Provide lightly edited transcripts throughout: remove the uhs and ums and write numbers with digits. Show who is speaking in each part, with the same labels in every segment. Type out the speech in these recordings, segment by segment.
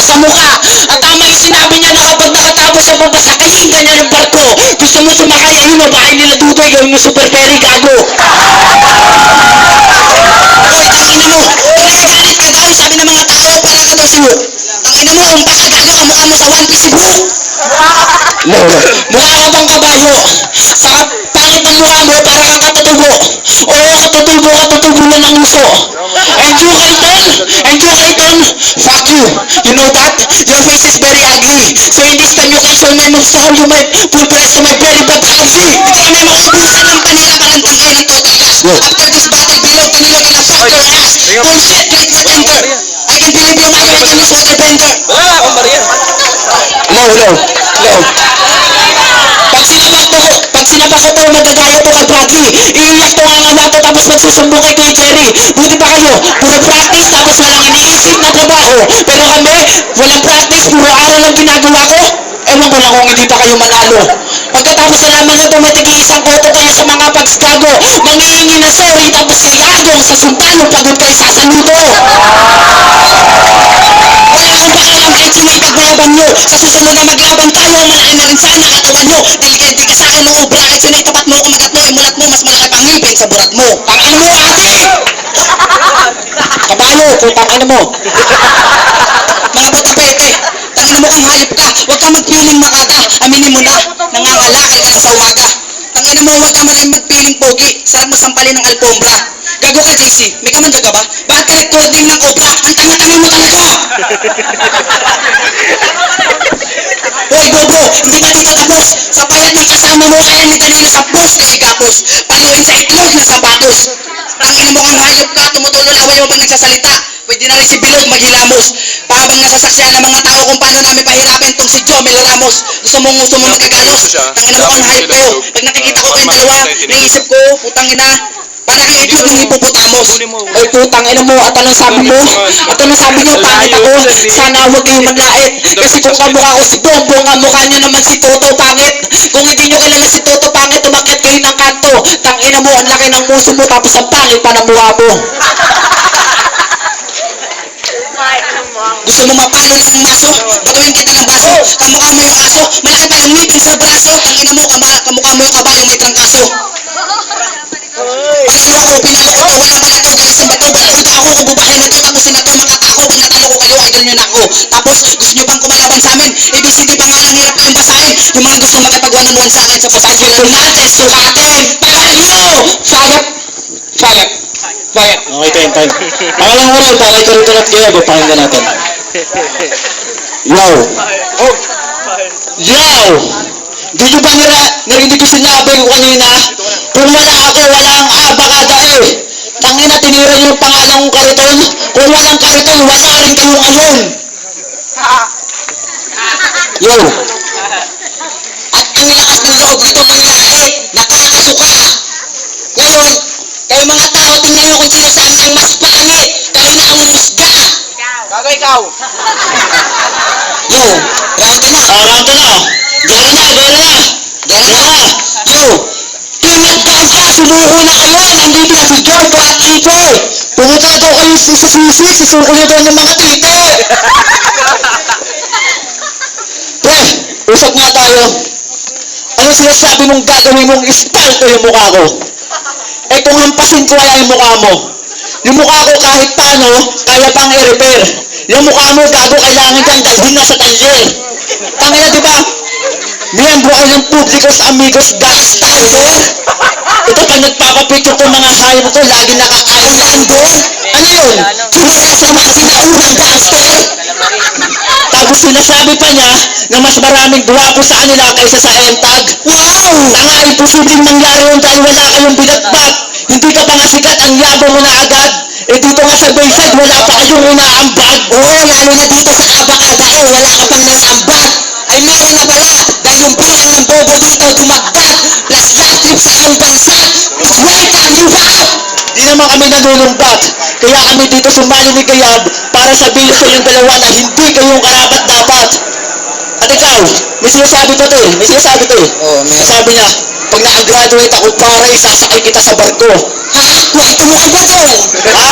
Speaker 1: sa mukha. At tama yung sinabi niya na kapag nakatapos ang babasakayin ganyan yung barko, gusto mo sumakay, ayun o, bahay nila Dudoy, gawin mo super ferry, gago. Hoy, tangina mo, pinagalit ka daw, sabi ng mga tao, parang ka daw si Wu. Tangina mo, kung baka gago ka mukha mo sa One Piece si Wu. Mukha ka bang kabayo? Sa pangit ng mukha mo, para kang katutubo. Oo, katutubo na ng uso. And you, Kaiton, fuck you. You know that? Your face is very ugly. So in this time, you can show my moves to hold you my full press to my very bad ugly. Hindi kami maubusan ng panila parang tangay ng totokas. After this battle below, kanila gonna fuck your ass. Bullshit, great water. I can believe you, my I can use waterbender.
Speaker 2: Wala akong barya.
Speaker 1: Low. Pag sinapak ko to, magagaya to kay Bradley. Iiyak to nga nato tapos magsusumbong kay Kuya Jerry. Buti pa kayo, puro practice tapos walang iniisip na trabaho. Pero kami, walang practice, puro aral ang ginagawa ko. Ewan ko lang kung hindi pa kayo manalo. Pagkatapos nalaman nyo tumitig-iisang koto kayo sa mga pagskago, mangihingi na sorry tapos kayagong sa sundalo pagod kayo sa saludo. Wala akong pakialam kahit sino ipaglaban nyo. Sa susunod na maglaban tayo, malaki na rin sana katawan nyo. Dahil ganti ka sa akin ng ubra, kahit sino itapat mo, kumagat mo, imulat mo, mas malaki pang ngipin sa burat mo. Tangin mo, ate! Kabayo, putang mo. Mga butapete, tangin mo kang hayop ka. Huwag ka magpiling makata, aminin mo na, nangangalakal ka na sa umaga. Tangin mo, huwag ka man magpiling pogi, sarap mo sampalin ng alpombra. Gago ka, JC. May kamanda ka ba? Bakit ka nag-coding ng Cobra? Ang tanga-tanga mo talaga! Hoy, Bobo! Hindi pa dito tapos! Sa payat ng kasama mo, kaya ni kanina sa post kay Gapos. Paluin sa itlog na sapatos. Tangin mo kang hayop ka, tumutulo na away mo pag nagsasalita. Pwede na rin si Bilog maghilamos. Pahabang nasasaksihan ng mga tao kung paano namin pahirapin tong si Jomel Ramos. Gusto mo magkagalos? Tangin mo kang hayop ko. Pag nakikita ko kayong dalawa, naisip ko, putang ina, para kay itlog ng hippopotamus. Oy putang ina mo, at anong sabi mo? At anong sabi nyo, pangit ako? Sana huwag kayong manlait. Kasi kung kamukha ko si Bongbong, kamukha nyo naman si Toto pangit. Kung hindi nyo kilala si Toto pangit, umakyat kayo ng kanto. Tangina mo, ang laki ng muso mo, tapos ang pangit pa ng mukha mo. Gusto mo mapalo ng maso? Gagawin kita ng baso. Kamukha mo yung aso. Malaki pa yung ngipin sa braso. Tangina mo, kamukha mo yung kabayo may trangkaso. Panalo ko, pinalo ko to, wala man ito, galasin ba to? Balakid ako, kububahin na to, tapusin na to, makatako. Pag natalo ko kayo, idol nyo na ako. Tapos, gusto nyo pang kumalaban sa amin? ABCD pa nga lang, hirap kayong basahin. Yung mga gusto makipag one-on-one sa akin sa pasahin natin, sukatin. Panalo! Fire! Okay, time. Pangalang mo rin, pakay ko rito lahat kayo, pakinggan natin. Yo! Di nyo ba narinig ko sinabi ko kanina? Kung wala ako, wala ang abakada eh. Tangina, tinira nyo yung pangalan kong Kariton. Kung walang Kariton, wala rin kayo ngayon. Yo! At ang lakas ng loob nito mga lait, nakakasuka. Ngayon, kayo mga tao, tingnan nyo kung sino sa amin ang mas pangit. Kayo na ang umusga.
Speaker 2: Kagay ikaw.
Speaker 1: Yo! Round na! Gera na! Yo! Team Advance, sumuko na kayo! Nandito na si Jordo at Tito! Pumunta daw kayo sa susi, susuko na daw ng mga tito! Pre, usap nga tayo. Ano sinasabi mong gagawin mong spell ko yung mukha ko? Eh kung hampasin ko kaya yung mukha mo, yung mukha ko kahit paano, kaya pang i-repair. Yung mukha mo, gago, kailangan kang dalhin na sa talyer. Tangina, di ba? Miyembro ko ng Publicos Amigos Gangster. Ito pa nagpapapicture ko mga hayop ko, lagi nakakaulan doon. Ano yun? Sumayas na mga sinaunang gangster. Tapos sinasabi pa niya na mas maraming guwapo sa kanila kaysa sa MTAG. Wow! Tanga, imposibleng nangyari yun dahil wala kayong binatbat. Hindi ka pa nga sikat, ang yabang mo na agad. Eh dito nga sa Bayside, wala pa kayong inaambag. Oo, lalo na dito sa Abakada eh, wala ka pang naambag. Ay meron na pala, dahil yung bilang ng bobo dito dumagdag. Plus last trip sa ibang bansa, it's welcome, you up! Di naman kami nanunumbat. Kaya kami dito sumali ni Gayab para sabihin sa inyong dalawa na hindi kayong karapat dapat. At ikaw, may sinasabi to eh. Oo, may sinasabi niya, Pag nakagraduate ako, pare, isasakay kita sa barko.
Speaker 3: Ha? Kwento mo kay Bogong.
Speaker 1: Ha?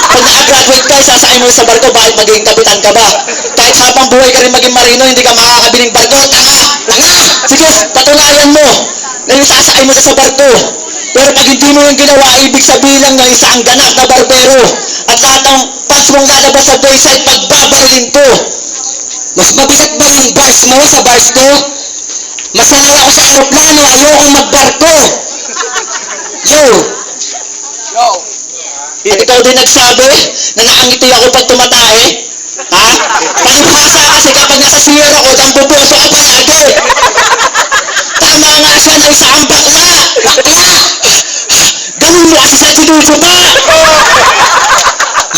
Speaker 1: Pag nakagraduate ka, isasakay mo sa barko, bakit magiging kapitan ka ba? Kahit habang buhay ka rin maging marino, hindi ka makakabiling barko. Tanga!
Speaker 3: Tanga!
Speaker 1: Sige, patunayan mo na yung sasakay mo sa barko. Pero pag hindi mo yung ginawa, ibig sabihin lang na isang ganap na barbero. At lahat ng patch mong lalabas sa bayside, pagbabarilin ko.
Speaker 3: Mas mabigat ba yung bars mo sa bars ko? Masanay ako sa aeroplano, ayokong magbarko. Yo!
Speaker 2: Yo.
Speaker 1: At ikaw din nagsabi na nakangiti ako pag tumatae. Ha? Palibhasa kasi kapag nasa senior ako, dambuboso ka palagi. Tama nga siya na isa ang bakla.
Speaker 3: Bakla!
Speaker 1: Ganun mo kasi sa sinusuba.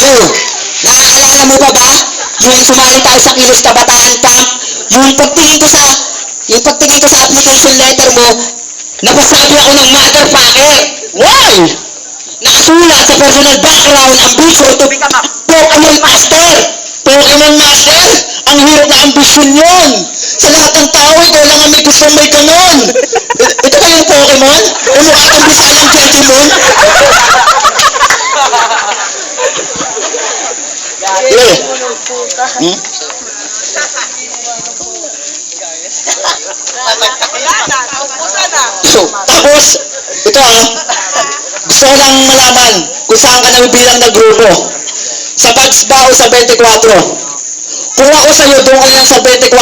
Speaker 3: Yo! Naaalala mo pa ba? Yung sumali tayo sa Kilos Kabataan Camp, yung pagtingin ko sa application letter mo, napasabi ako ng motherfucker.
Speaker 1: Why?
Speaker 3: Nakasulat sa personal background, ambition to become a Pokemon Master.
Speaker 1: Pokemon Master? Ang hirap na ambisyon yun. Sa lahat ng tao, ikaw lang ang may gustong may ganon. Ito ba yung Pokemon? O mukha kang bisalang Digimon? Yeah. Hmm? So, tapos, ito gusto ko lang malaman kung saan ka nabibilang na grupo. Sa Pags ba o sa 24? Kung ako sa'yo, doon ka lang sa 24.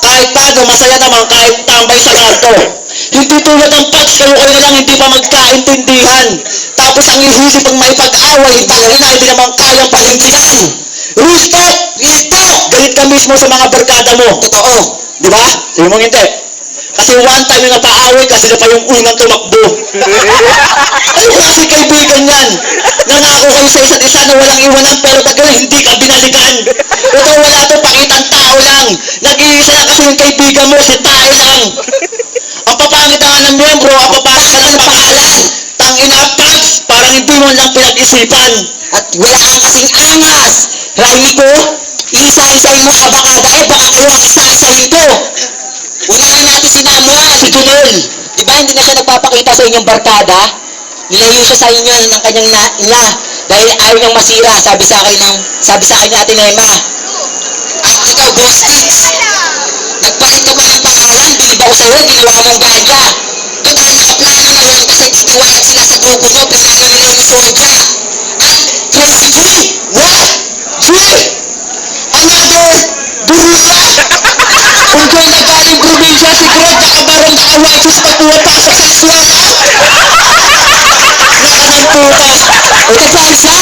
Speaker 1: Kahit paano, masaya naman kahit tambay sa kanto. Hindi tulad ng Pags, kayo na lang hindi pa magkaintindihan. Tapos ang ihisi pag may pag-away, dahil na hindi naman kayang panindigan. Risto! Risto! Galit ka mismo sa mga barkada mo. Totoo. Di ba? Sabi mo hindi. Kasi one time yung napaaway kasi na pa yung unang tumakbo. Ano kasi kaibigan yan? Nangako kayo sa isa't isa na walang iwanan pero tagal hindi ka binalikan. Ito wala to pakitang tao lang. Nag-iisa lang kasi yung kaibigan mo, si tae lang. Ang papangit ka ng miyembro, ang papangit ka ng pangalan. Tangina Pags, parang hindi mo lang pinag-isipan.
Speaker 3: At wala kang kasing angas. Raimi ko, isa-isay mo abakada baka kayo ang isasayin ko. Unahin natin si Namuan.
Speaker 1: Si Junel.
Speaker 3: Di ba hindi na siya nagpapakita sa inyong barkada? Nilayo siya sa inyo ng kanyang ina dahil ayaw niyang masira, sabi sa akin ni Ate Nema. At ikaw, Boss X, nagpalit ka pa ng pangalan, bilib ako sa'yo, ginawa mong ganja. Total nakaplano na yun kasi titiwala sila sa grupo mo, pinano nila yung Soldier. At Crazy G,
Speaker 1: What? G! Another Buruya! Kung doon na galing probinsya, si Greg nakabarong naka-whiteys pag pumapasok sa eskwela. Nakanang puta.
Speaker 3: ito pa isa,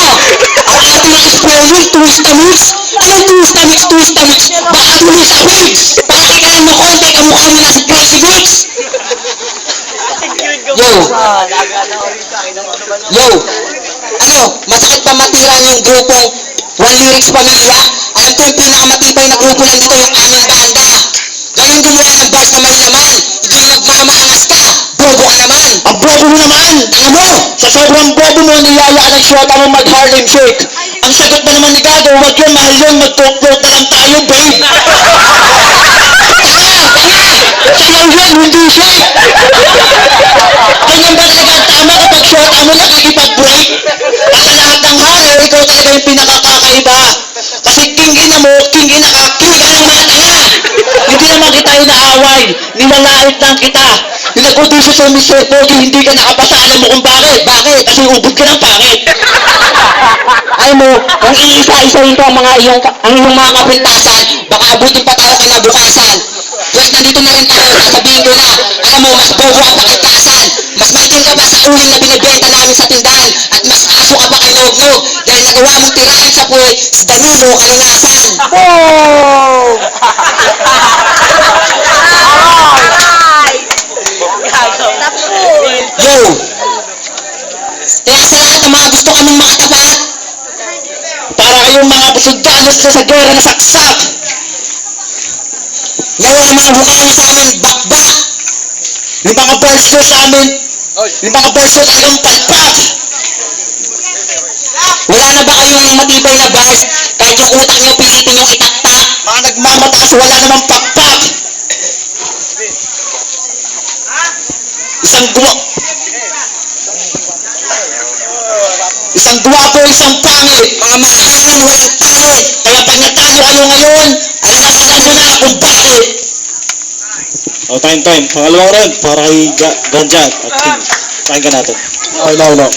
Speaker 3: ang ating spelling, twist-a-mix. Anong twist-a-mix, twist-a-mix? Baka tuloy sa pigs. Pakikalan mo konti, kamukha mo na si Crazy Mix. Yo, yo, ano, masakit pa matira yung grupong One Lyrics Pamilya? Alam ko yung pinakamatibay na grupo lang dito yung aming banda. Gayong gumawa ng bars na malalaman. Ikaw yung nagmamaangas ka. Bobo ka naman.
Speaker 1: Ang bobo mo naman!
Speaker 3: Tanga mo!
Speaker 1: Sa sobrang bobo mo, niyaya ka ng shota mo mag-Harlem Shake. Ang sagot pa naman ni Gago, wag yun, mahal yun, mag-talk-talk na lang tayo, babe. Sayaw yun, hindi shake. Ganyan ba talaga ang tama kapag shota mo nakikipag-break? At sa lahat ng hari, ikaw talaga yung pinakakakaiba. Kasi king ina mo, king ina ka, king ka ng mga tanga. Hindi naman kita inaaway, nilalait lang kita. Yung nag-audition sa Mr. Pogi, hindi ka nakapasa, alam mo kung bakit? Bakit? Kasi ubod ka ng pangit.
Speaker 3: Alam mo, kung iisa-isahin ko ang iyong mga kapintasan, baka abutin pa tayo kinabukasan. Pwes, nandito na rin tayo, sasabihin ko na, alam mo, mas bobo ka pa kay Tasan, mas maitim ka pa sa uling na binibenta namin sa tindahan, at mas aso ka pa kay Nognog, dahil nagawa mong tirahan sa puwi, si Danilo Kalingasan. Boom! Yo! Kaya sa lahat ng mga gusto kaming makatapat,
Speaker 1: Para kayong mga busugdanos na sa gera na saksak.
Speaker 3: ngayon ang mga bukayo sa amin, bakbak!
Speaker 1: Yung mga bars ko sa amin, yung mga bars ko talagang palpak.
Speaker 3: Wala na ba kayong matibay na bars kahit yung utak nyo pilitin yung itaktak?
Speaker 1: Mga nagmamataas, wala namang pakpak. Isang guwapo, isang pangit.
Speaker 3: Mga makain, walang pangit.
Speaker 1: Kaya pag natalo kayo ngayon, alam mo na kung bakit.
Speaker 2: Oh, time. Pangalawang round para kay Ganjan at King. Pakinggan natin.
Speaker 1: Oh, no.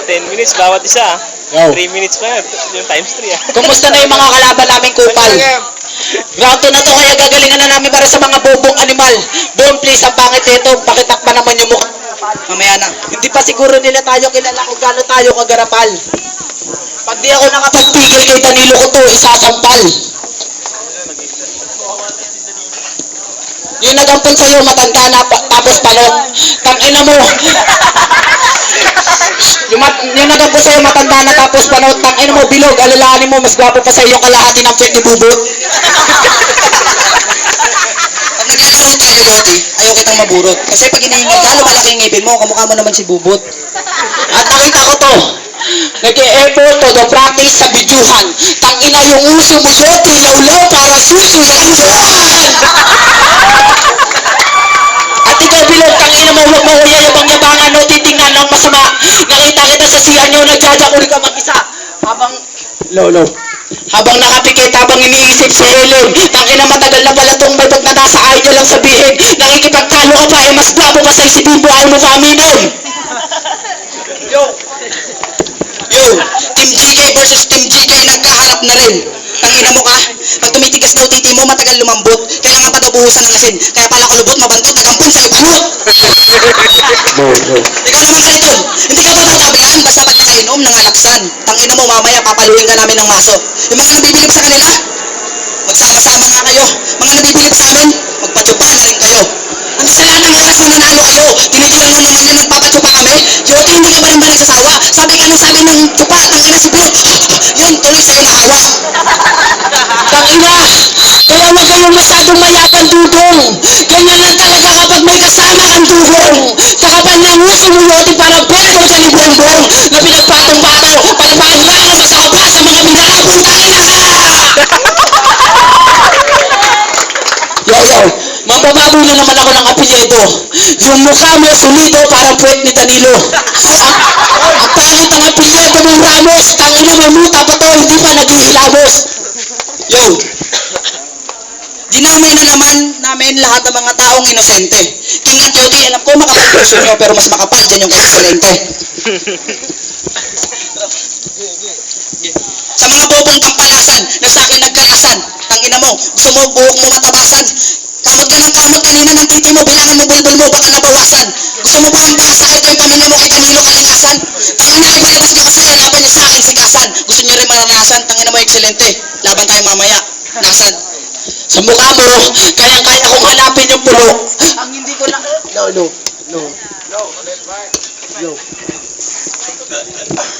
Speaker 4: 10 minutes bawat isa.
Speaker 1: Yo.
Speaker 4: 3 minutes pa yan. Yung times 3 ah.
Speaker 3: Kumusta na yung mga kalaban naming kupal? Round 2 na to, kaya gagalingan na namin para sa mga bobong animal. Boom, please, ang pangit nito. Pakitakpan naman yung mukha. Mamaya na. Hindi pa siguro nila tayo kilala kung gaano tayo kagarapal. Pag di ako nakapagpigil kay Danilo ko to, isasampal. Yung nagampal sa'yo, matanda na, tapos palot. Tangina mo. Yung nagampal sa'yo, matanda na, tapos palot. Tangina mo, bilog, alalahanin mo, mas gwapo pa sa'yo yung kalahati ng pwede bubot. Pag naglalaro tayo, Loti, ayaw kitang maburot. Kasi pag iniingay ka, lumalaki yung ngipin mo, kamukha mo naman si Bubot. At nakita ko to, nag-e-effort to the practice sa bidyuhan. Tangina yung uso mo, Loti, lawlaw para suso sa isuhan! At ikaw, bilog, tangina mo, huwag mo kuya yabang-yabangan, no, titingnan ng masama. Nakita kita sa siyan nyo, nagjajakuri ka mag-isa. Habang nakapikit, habang iniisip si Helen, tangina matagal na pala tong may pag nasa ayaw lang sabihin, nakikipagtalo ka pa, eh mas gwapo pa sa isipin mo, ayaw mo pa aminin. Yo, Team GK versus Team GK, nagkaharap na rin. Tangina mo ka, pag tumitigas daw titi mo, matagal lumambot, kailangan pa daw buhusan ng asin, kaya pala kulubot, mabantot, nagampun sa'yo, kulot! Ikaw naman sa idol, hindi ka ba tatabihan basta pag nakainom ng alaksan? Tangina mo, mamaya papaluin ka namin ng maso. Yung mga nabibilib sa kanila, magsama-sama nga kayo. Mga nabibilib sa amin, magpatsupa na rin kayo. Ang sa lahat ng oras mananalo kayo, tinitigan mo naman yung nagpapatsupa kami. Yoti, hindi ka ba rin ba nagsasawa? Sabi ka nung sabi ng tsupa, tangina si Bot. Yun, tuloy sa'yo naawa. Tangina, kaya huwag kayong masyadong mayapang dudong. Ganyan lang talaga kapag may kasama kang dugong. Sa kapal ng uso mo, Yoti, parang beso sa libongbong. Na pinagpatong-pato, palipaan lang sa saba sa mga binabong tangina ka! Yo, mabababoy na naman ako ng apelyido. Yung mukha mo sulido parang puwet ni Danilo. Ang pangit ang apelyido ng Ramos. Tangina may muta pa to, hindi pa naghihilamos. Yo, dinamay na naman namin lahat ng mga taong inosente. King at Yoti, alam ko makapal puso nyo, pero mas makapal dyan yung konsulente. Sa mga bobong tampalasan na sa akin nagkalasan, tangina mo, gusto mo buhok mo matabasan. Kamot ka ng kamot kanina ng titi mo, bilangan mo bulbul mo, baka nabawasan. Gusto mo ba ang pasakay ko yung pamilya mo kay Danilo kalangasan? Tangina ipalabas nyo kasi laban nyo sa akin sigasan. Gusto nyo rin maranasan, tangina mo ekscelente. Laban tayo mamaya, nasan? Sa mukha mo, kayang-kaya kong hanapin yung pulo. Ang hindi ko na...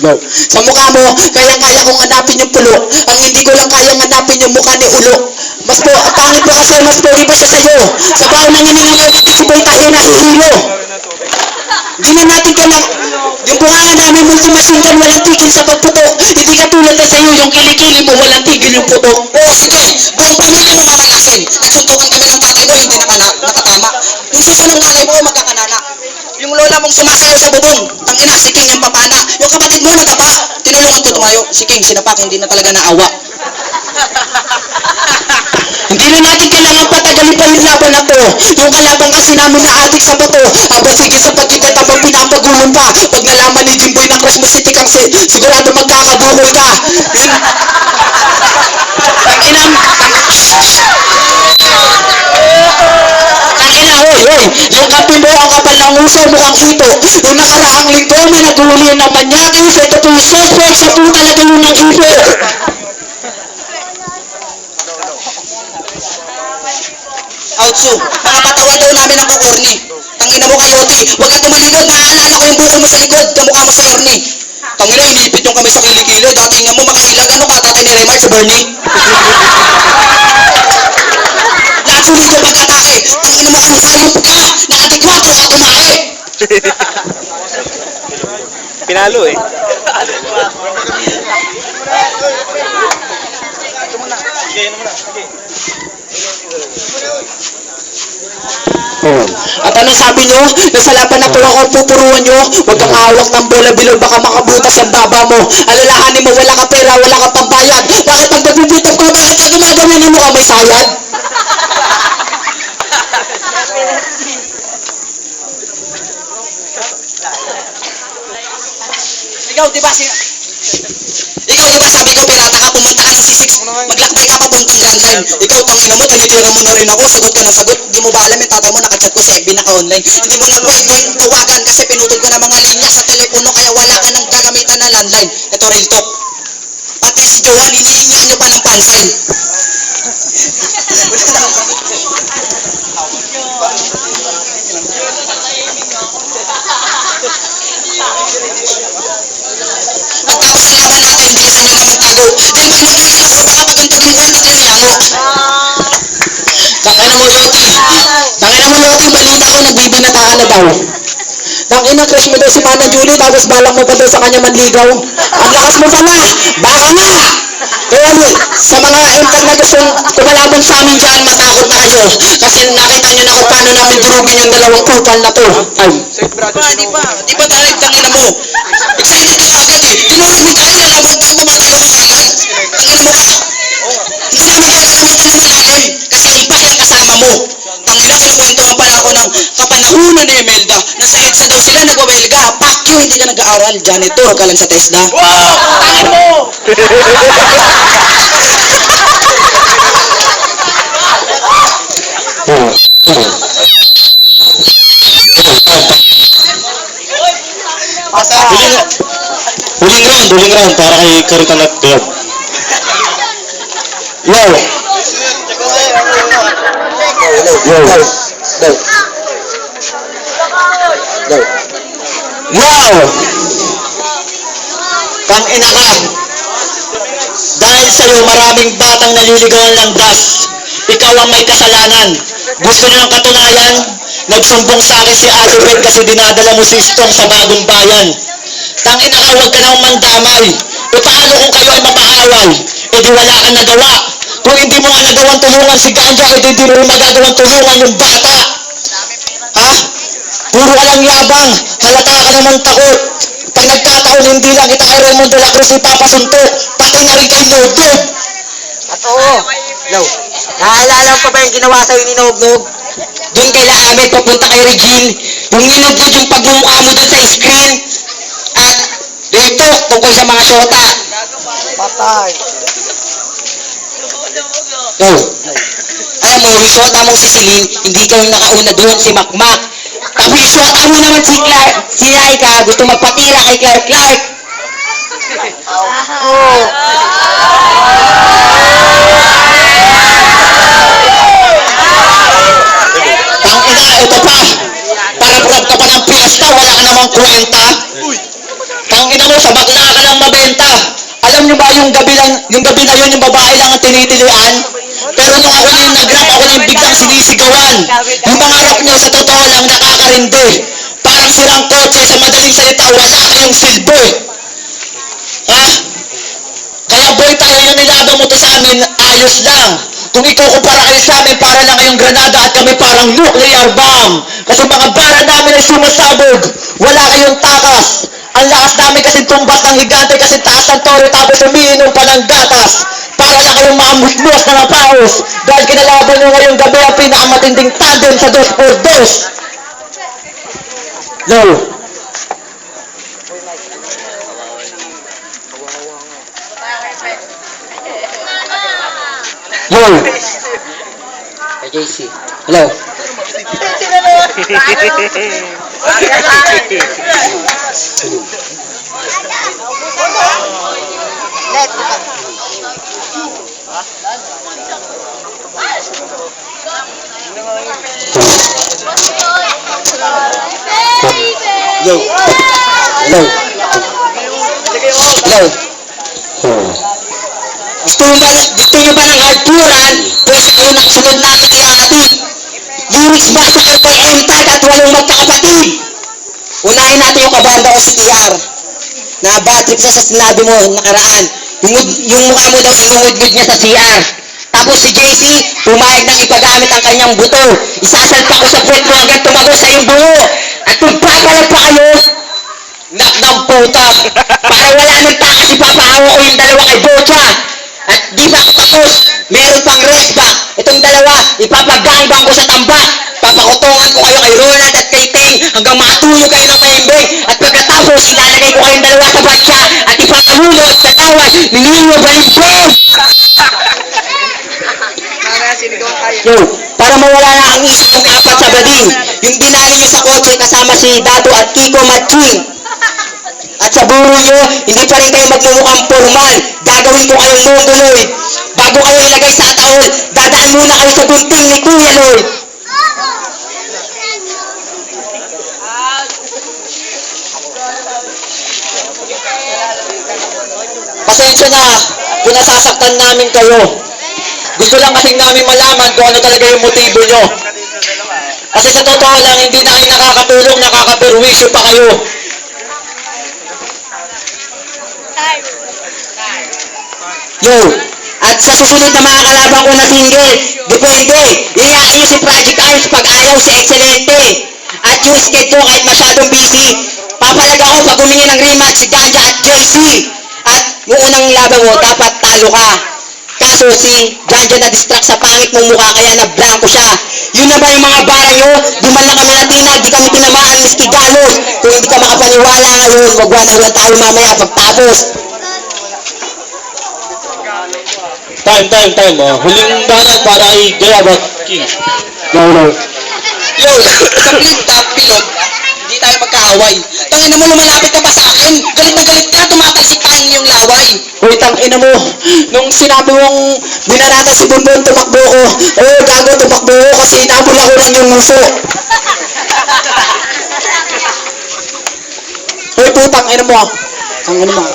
Speaker 3: No. Sa mukha mo, kayang-kaya kong hanapin yung pulo. Ang hindi ko lang kayang hanapin yung mukha ni Ulo. Mas po, ang pangit mo kasi, mas pogi pa siya sa'yo. Sa baon ng hininga mo, si Boy tayo nahihilo. Di na natin kailang... Yung bunga namin multi-machine gun, walang tigil sa pagputok. Hindi ka tulad na sa'yo, yung kilikili mo, walang tigil yung putok. Oo, sige, buong pamilya mo mamalasin. Nagsuntukan kami ng tatay mo, hindi nakatama. Yung suso ng nanay mo, magkakanana. Yung lola mong sumasayaw sa bubong, tangina, si King yung papana. Yung kapatid mo, nadapa, tinulungan ko tumayo. Si King, sinapak, hindi na talaga naawa. Hindi na natin kailangan patagalin pa yung laban na to. Yung kalaban kasi namin na adik sa bato. Habang sige sa pagkikita habang pinapagulong pa. Pag nalaman ni Jimboy na crush mo si Tikang sigurado magkakabukol ka. Yun. Tangina, hoy. Yung kape mo ang kapal ng uso mukhang hito. Yung nakaraang linggo may naghuli ng manyakis. Ito po yung suspect sa puta na gano'n ng ipo. Outsu, mga patawa daw namin ang kukurni. Tangina mo Kayoti, huwag ka tumalikod, naaalala ko yung bukol mo sa likod, kamukha mo si Ernie. Tangina, inipit yung kami sa kilikili, dati nga mo makahilag, ano ka, tatay ni Remart sa Bernie? Lahat sulido pag-atake, tangina mo kang hayop ka, nakatigwato ka tumae.
Speaker 4: Pinalo eh. Sige, yun muna.
Speaker 1: Oh. At anong sabi nyo? Nasa laban na po ako pupuruan nyo. Huwag kang hawak ng bola bilog, baka makabutas ang baba mo. Alalahanin mo, wala ka pera, wala ka pambayad. Bakit pag nagbibitang ko, bakit ka gumagawin mo ka may sayad? Ikaw, di ba sabi ko pirata ka, pumunta ka ng C6, maglakbay ka papuntang landline. Ikaw, tangina mo, tinitira mo na rin ako, sagot ka ng sagot. Di mo ba alam yung tatay mo, nakachat ko si FB, naka-online. Hindi mo na pwedeng tawagan kasi pinutol ko na mga linya sa telepono, kaya wala ka nang gagamitan na landline. Ito, real talk. Pati si Joanne, hinihinga nyo pa ng pansin. At tapos sa laban natin, bilisan nyo naman tago. Di manigay ako, baka pagantag mo at nanyango. Tangina mo, Loti. Tangina mo, Loti, balita ko, nagbibinata ka na daw. Tangina, crush mo daw si Mana Julie, tapos balak mo pa daw sa kanya manligaw. Ang lakas mo pala, baka nga! Kaya sa mga impag na gustong kumalaban sa amin dyan, matakot na kayo. Kasi nakita nyo na kung paano namin durugin yung dalawang kupal na to. Ay. Di ba dahil tangina mo? Excited ka agad eh. Tinurog mo tayo, nalaban tayo, kumatayo ka agad. Tangina mo ka. Hindi namin gagamitan naman namin. Kasi impag yung kasama mo. Tangina, kinukwentuhan pala ako ng kapanahunan ni Imelda. Nasa EDSA daw sila nagwawelga. Fuck you, hindi ka nag-aaral. Janitor ka lang sa TESDA. Wow! Tangin mo!
Speaker 2: Huling round para kay Karitan at Bev.
Speaker 1: Yo! Yo! Go! Wow! Tangina ka! Dahil sa'yo maraming batang naliligawan ng das. Ikaw ang may kasalanan. Gusto niyo ng katunayan? Nagsumbong sa akin si Ate Beth kasi dinadala mo si Stong sa bagong bayan. Tangina ka, huwag ka nang mandamay. E paano kung kayo ay mapaaway? E di wala kang nagawa. Kung hindi mo nga nagawang tulungan si Ganja, e di hindi mo magagawang tulungan yung bata. Ha? Puro ka lang yabang. Halata ka naman takot. Pag nagkataon, hindi lang kita kay Raymond de la Cruz ipapasuntok. Pati na rin kay Nognog.
Speaker 3: At oo, no. Naalala mo pa ba yung ginawa sa'yo ni Nognog? Doon kay Laamit, papunta kay Regine. Yung ninugod yung pagmumukha mo doon sa screen. At dito, tungkol sa mga syota.
Speaker 1: Patay.
Speaker 3: Go. Alam mo, yung syota mo si Celine, hindi ka yung nakauna doon, si Makmak. Tapos yung syota mo naman si Clark, si Laika, gusto magpatira kay Clark. Oh.
Speaker 1: Tangina, ito pa. Para-prab ka pa ng piyesta, wala ka namang kwenta. Tangina mo, sa bakla ka lang mabenta. Alam nyo ba yung gabi na yun, yung babae lang ang tinitilian? Pero nung ako na yung nag-rap, ako na yung biglang sinisigawan. Yung mga rap nyo sa totoo lang nakakarindi. Parang sirang kotse, sa madaling salita, wala kayong silbo. Ha? Kaya boy, tayo yung nilaban mo to sa amin, ayos lang. Kung ikukumpara kayo sa amin, para lang kayong granada at kami parang nuclear bomb. Kasi mga bara namin ay sumasabog. Wala kayong takas. Ang lakas namin kasi tumbas ng higante kasi taas ng toro tapos umiinom pa ng gatas. Para lang kayong mga musmos na napaos. Dahil kinalaban nyo ngayong gabi ang pinakamatinding tandem sa 2x2. No. Yo. Kay JC. Hello. Yo. Hello. Hello. Gusto nyo ba ng hardturan? Pwede kayo nakasunod natin kay Ate. Unix Massacre kay M-Tag at walong magkakapatid. Unahin natin yung kabanda ko si TR. Na bad trip siya sa sinabi mo nakaraan. Yung mukha mo daw inungod niya sa CR.
Speaker 3: Tapos si JC, pumayag ng ipagamit ang kanyang buto. Isasalpa ko sa puwet mo hanggang tumagos sa iyong bungo. At kung papalag pa kayo, nak ng puta. Para wala nang takas, ipapahawa ko yung dalawa kay Bocha. At di pa ako tapos, meron pang rest back. Itong dalawa, ipapagangbang ko sa tambak. Papakutungan ko kayo kay Ronald at kay Teng hanggang makatulog kayo ng mahimbing. At pagkatapos, ilalagay ko kayong dalawa sa batya at ipapahulog sa tawan ni Nino Balimbing.
Speaker 4: Mamaya sinigaw tayo.
Speaker 3: Yo, para mawala na ang isip ng apat sa bading, yung dinali nyo sa kotse kasama si Dado at Kiko Matching. At sa buro nyo, hindi pa rin kayo magmumukhang formal. Gagawin ko kayong mongoloid. Bago kayo ilagay sa ataol, dadaan muna kayo sa gunting ni Kuya Lloyd. Pasensya na kung nasasaktan namin kayo. Gusto lang kasing namin malaman kung ano talaga yung motibo nyo. Kasi sa totoo lang, hindi na kayo nakakatulong, nakakaperwisyo pa kayo. Yo, at sa susunod na mga kalaban ko na single, depende. Iyakin nyo si Project Arms pag ayaw si Excelente. At yung skate ko kahit masyadong busy, papalag ako pag humingi ng rematch si Ganja at JC. At yung unang laban mo, dapat talo ka. Kaso si Ganja na-distract sa pangit mong mukha kaya na-blanco siya. Yun na ba yung mga bara nyo? Di man lang kami natinag, di kami tinamaan ni Stigalos. Kung hindi ka makapaniwala ngayon, magwanang tayo mamaya pagtapos.
Speaker 2: Time. Oh. Huling banat para kay Gayabot King.
Speaker 3: No.
Speaker 5: Yo, sa flip-top, bilog, hindi tayo magkaaway. Tangina mo, lumalapit ka pa sa akin. Galit na galit ka, tumatalsik pa yung laway.
Speaker 3: Uy, tangina mo, nung sinabi mong binanatan si Bonbon, tumakbo ko. Gago, tumakbo ko kasi inabula ko lang yung muso. Uy, putang ina mo. Tangina mo.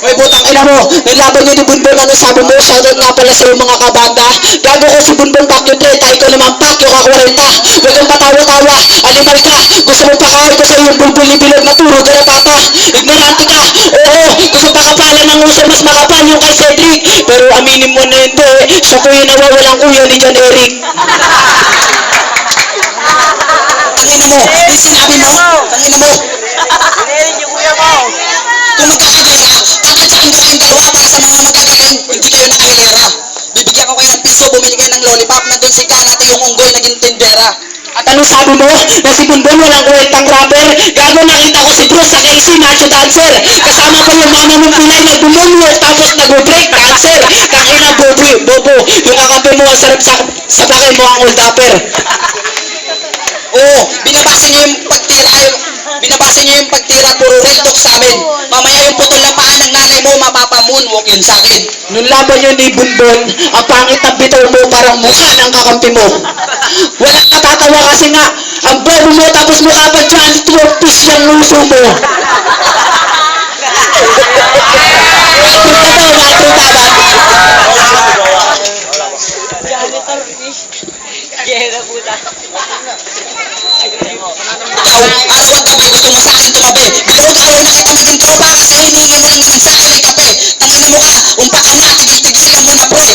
Speaker 3: Uy, putang ina mo. Nilaban niyo ni Bonbon, ano sabi mo? Shoutout nga pala sa mga kabanda. Gago ko si Bonbon Pacquiao 3, tayo ko naman Pacquiao ka 40. Huwag kang patawa-tawa, animal ka. Gusto mo pakain ko sa iyong bulbuli-bilog na turo, galatata. Ignorante ka. Oo, gusto pakapalan ng uso, mas makapal yung kay Cedric. Pero aminin mo na hindi, siya po yung nawawalang kuya ni John Eric.
Speaker 5: Tangina mo, yung sinabi mo, tangina mo.
Speaker 4: Pinirin yung kuya mo.
Speaker 5: Kung magkakagera, kakatsakin ko kayong dalawa para sa mga magagaling. Hindi kayo nakahihira. Bibigyan ko kayo ng piso, bumili kayo ng lollipop, nandun si Gan at yung unggoy naging tindera.
Speaker 3: At ano sabi mo? Na si Bonbon walang kwentang rapper? Gago, nakita ko si Bruce sa KC Nacho Dancer. Kasama ko yung mama mong Pinay na bumulwok tapos nag-break dancer. Tangina bobo. Yung kakampi mo ang sarap sa bakil mo ang old upper.
Speaker 5: Oo, binabasa niyo yung pagtira, puro real talk sa amin. Mamaya yung putol na paa ng nanay mo, mapapamoonwalk yun sa akin.
Speaker 3: Nung laban yun ni Bonbon, ang pangit ng bitaw mo parang mukha ng kakampi mo. Walang natatawa kasi nga, ang bobo mo tapos mukha pa dyan, 12 piece yung luso mo.
Speaker 5: Ikaw, araw at gabi, gusto mo sa akin tumabi. Bilog ayaw na kita maging tropa kasi hinihingi mo lang naman sa akin ay kape. Tangina mo ka, umpa ka na, tigil-tigilan mo na pre.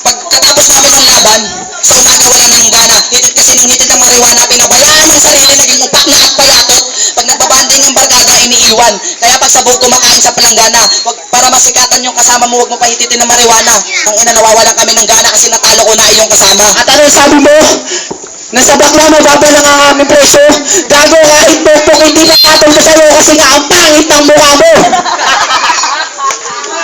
Speaker 5: Pagkatapos namin ng laban, sa umaga wala na ng gana. Hitit kasi ng hitit ang marijuana, pinabayaan ng sarili, naging upak na at payatot. Pag nagbabanding ang barkada, iniiwan. Kaya pag sabog kumakain sa palanggana, para masikatan yung kasama mo, wag mo pahititin ng marijuana. Ang ina, nawawalan kami ng gana kasi natalo ko na iyong kasama.
Speaker 3: At ano sabi mo? Nasa bakla mo, baba lang ang aming presyo. Gago, kahit pokpok, hindi na katol ko sa'yo kasi nga ang pangit ng mukha mo.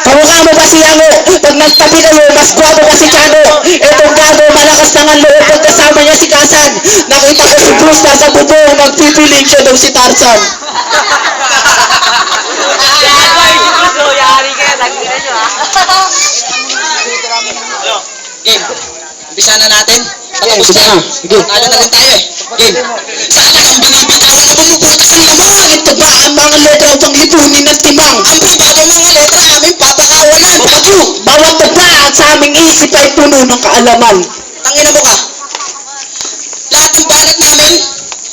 Speaker 3: Kamukha mo ba si Yango? Pag nagtabi kayo, mas gwapo ka si Chano. Etong gago, malakas na nga loob pag kasama niya si Kasan. Nakita ko si Bruce nasa bubong, magpipiling siya daw si Tarzan.
Speaker 4: Yari ka, tangina nyo ah.
Speaker 5: Game, umpisa na natin.
Speaker 3: Sige na, sige.
Speaker 5: Talo na rin tayo eh. Game. Sana kang binibitawan na bumubutas ng lamang.
Speaker 3: Ito ba ang mga letra upang lipunin ng timang?
Speaker 5: Ang pribado mga letra aming papakawalan.
Speaker 3: Mapagyo, bawat tagla at sa aming isip ay puno ng kaalaman.
Speaker 5: Tangina mo ka. Lahat ng banat namin,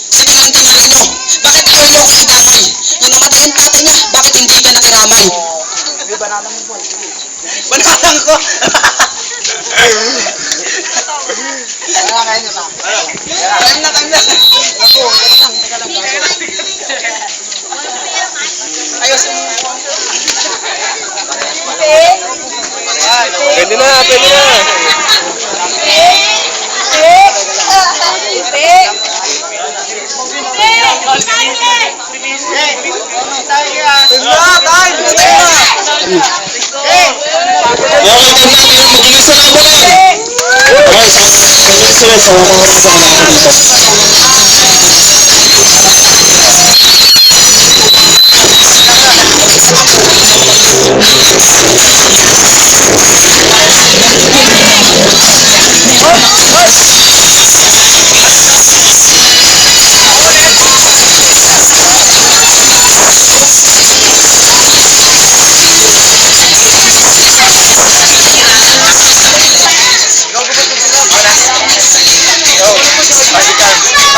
Speaker 5: sila ang tinalo nyo. Bakit ayaw nyo ako nadamay? Banalang ko! Time na. Ayos mo.
Speaker 2: Pwede na, pwede na.
Speaker 1: Okay, time natin yung mag-iisa na po lang. Okay, sunod sa mga kasama natin dito.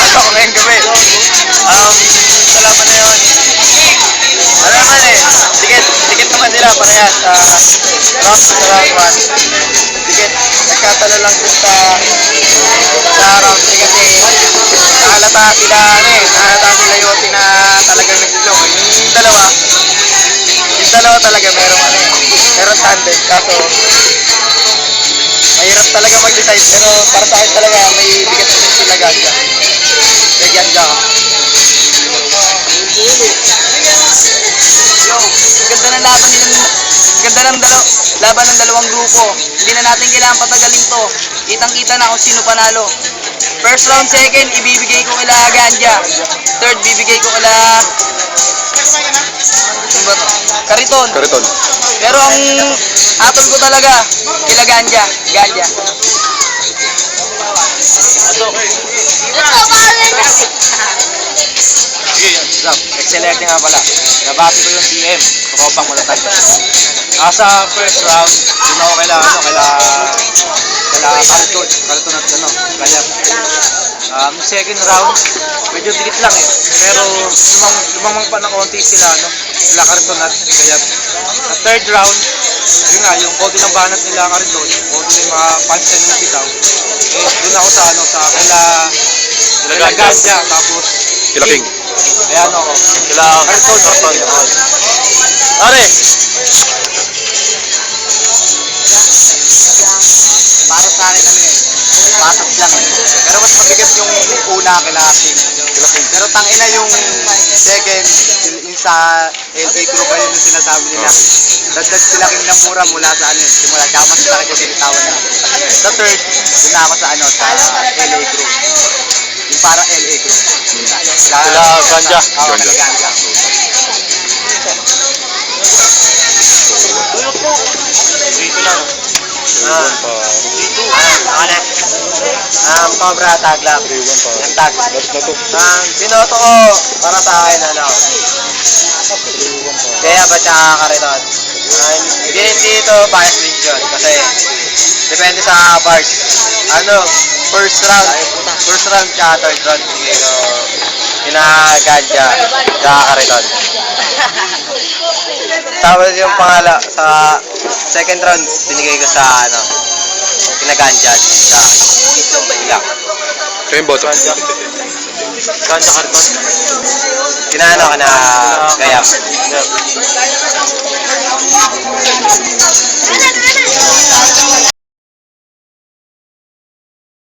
Speaker 5: Pasok ko ngayong gabi. Sa laban na yun. Ano naman eh, dikit naman nila parehas. Round 2 sa round 1. Dikit, nagkatalo lang dun sa round 3 kasi nahalata sila Yoti na talagang nagsilong. Yung dalawa talaga meron tandem. Kaso, mahirap talaga mag-decide pero para sa akin talaga may bigat na din sila Ganja. Kay Ganja ka. Yo, ganda ng laban ng dalawang grupo. Hindi na natin kailangan patagalin to. Kitang-kita na kung sino panalo. First round, second, ibibigay ko kila Ganja. Third, bibigay ko kila Kariton. Pero ang atol ko talaga kila Ganja. Excellent nga pala. Nabati ko yung TM. Tropang Mulatan. Sa first round, yun ako kaila Kariton at Gayap. Second round, medyo dikit lang eh. Pero lumamang pa ng konti sila Kariton at Gayap. Sa third round, yun nga, yung konti ng banat nila Kariton, konti ng mga punchline ng bitaw. Doon ako sa kaila Ganja, tapos
Speaker 2: Kila King.
Speaker 5: ayan ako.
Speaker 2: Kila
Speaker 5: Kariton,
Speaker 2: Pare!
Speaker 5: para sa akin patas lang eh. Pero mas mabigat yung una kila King. Pero tangina yung second, yung sa LA Crew ba yun yung sinasabi nila. Dagdag sila King na mura mula sa simula tsaka mas sakit yung binitawan na. Sa third, yun na ako sa LA Crew. Yung para LA Crew.
Speaker 2: Sila Ganja.
Speaker 5: Oo, kila Ganja.
Speaker 2: Dito lang.
Speaker 5: Cobra tag lang. Yung tag. Binoto ko para sa akin kaya ba tsaka Kariton? Hindi ito bias din yun kasi depende sa part. First round tsaka third round binigay ko Ganja tsaka Kariton. Tapos yung sa second round binigay ko sa Ganja tsaka ilang.
Speaker 2: Kaya yung boto?
Speaker 5: Ganja Kariton. Kinano ka na Gayap.